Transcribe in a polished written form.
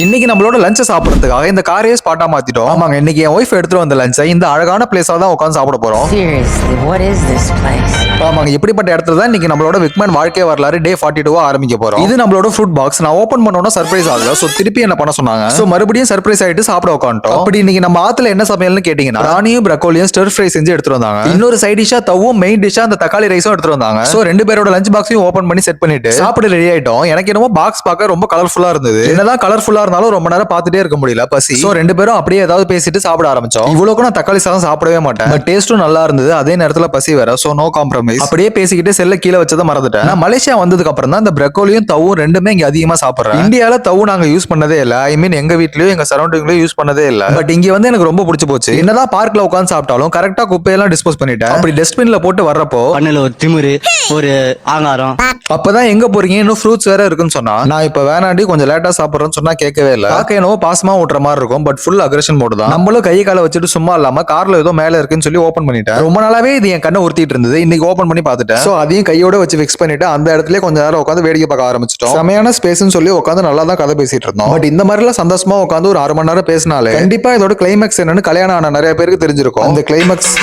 இன்னைக்கு நம்மளோட லஞ்சை சாப்பிடறதுக்காக இந்த காரையே ஸ்பாட்டா மாத்திட்டோம். ஆமாங்க, இன்னைக்கு என் ஒய்ஃப் எடுத்துட்டு வந்த லஞ்சை இந்த அழகான பிளேஸா தான் உட்காந்து சாப்பிட போறோம். Seriously, what is this place? ஆமாங்க, இப்படிப்பட்ட இடத்துல தான் இன்னைக்கு நம்மளோட விக்மேன் வாழ்க்கை வரலாறு டே 42 ஆரம்பிக்க போறோம். இது நம்மளோட ஃப்ரூட் பாக்ஸ். நான் ஓபன் பண்ணோம்னா சர்ப்ரைஸ் ஆகல. சோ திருப்பி என்ன பண்ண சொன்னாங்க. சோ மறுபடியும் சர்ப்ரைஸ் ஆயிட்டு சாப்பிட உட்காந்துட்டோம். அப்படி இன்னைக்கு நம்ம ஆத்துல என்ன சமையல்னு கேட்டீங்கன்னா ராணியும் பிரக்கோலியும் ஸ்டர் ஃப்ரை செஞ்சு எடுத்துட்டு வந்தாங்க. இன்னொரு சைட் டிஷ்ஷா தவும் மெயின் டிஷ்ஷா அந்த தக்காளி ரைஸும் எடுத்துட்டு வந்தாங்க. சோ ரெண்டு பேரோட லஞ்ச் பாக்ஸையும் ஓபன் பண்ணி செட் பண்ணிட்டு சாப்பிட ரெடி ஆயிட்டோம். எனக்கு என்னமோ பாக்ஸ் பார்க்க ரொம்ப கலர்ஃபுல்லா இருந்தது. என்னதான் கலர்ஃபுல்லா இருந்தாலும் ரொம்ப நேரம் பார்த்துட்டே இருக்க முடியல, பசி. சோ ரெண்டு பேரும் அப்படியே ஏதாவது பேசிட்டு சாப்பிட ஆரம்பிச்சோம். இவ்வளவுக்கு நான் தக்காளி சாதம் சாப்பிடவே மாட்டேன். பட் டேஸ்டும் நல்லா இருந்தது. அதே நேரத்துல பசி வேற. So no compromise. அப்படியே பேசிக்கிட்டு செல்ல கீழே வச்சதை மறந்துட்டேன். நான் மலேசியா வந்ததுக்கு அப்புறம் தான் இந்த பிரக்கோலியும் தவும் ரெண்டுமே இங்க அதிகமா சாப்பிடுறேன். இந்தியால தவு நாங்க யூஸ் பண்ணதே இல்ல. ஐ மீன் எங்க வீட்லயும் எங்க சரௌண்டிங்லயும் யூஸ் பண்ணதே இல்ல. பட் இங்க வந்து எனக்கு ரொம்ப பிடிச்சு போச்சு. என்னதான் பார்க்ல உட்கார்ந்து சாப்பிட்டாலும் கரெக்டா குப்பையெல்லாம் டிஸ்போஸ் பண்ணிட்டேன். அப்படி டஸ்ட்பின்ல போட்டு வர்றப்போ பண்ணல ஒரு திமிரு ஒரு ஆங்காரம். அப்பதான் எங்க போறீங்க, இன்னும் ஃப்ரூட்ஸ் வேற இருக்குன்னு சொன்னா நான் இப்ப வேணாண்டி கொஞ்சம் லேட்டா சாப்பிடுறேன்னு சொன்னா கேட்கவே இல்ல. பார்க்க என்னவோ பாசமா ஊட்டுற மாதிரி இருக்கும். பட் ஃபுல் அக்ரஷன் மோடு தான். நம்மளும் கை காலை வச்சுட்டு சும்மா இல்லாம கார்ல ஏதோ மேல இருக்குன்னு சொல்லி ஓபன் பண்ணிட்டேன். ரொம்ப நாளாவே இது என் கண்ணை உறுத்திட்டு இருந்தது. இன்னைக்கு ஓபன் பண்ணி பார்த்துட்டேன். சோ அதையும் கையோட வச்சு ஃபிக்ஸ் பண்ணிட்டு அந்த இடத்துல கொஞ்ச நேரம் உட்காந்து வேடிக்கை பார்க்க ஆரம்பிச்சிட்டோம். செமையான ஸ்பேஸ்னு சொல்லி உட்காந்து நல்லா தான் கதை பேசிட்டு இருந்தோம். பட் இந்த மாதிரி எல்லாம் சந்தோஷமா உட்காந்து ஒரு 1/2 மணி நேரம் பேசினாலே கண்டிப்பா இதோட கிளைமேக்ஸ் என்னன்னு கல்யாணம் ஆன நிறைய பேருக்கு தெரிஞ்சிருக்கும். அந்த கிளைமேக்ஸ்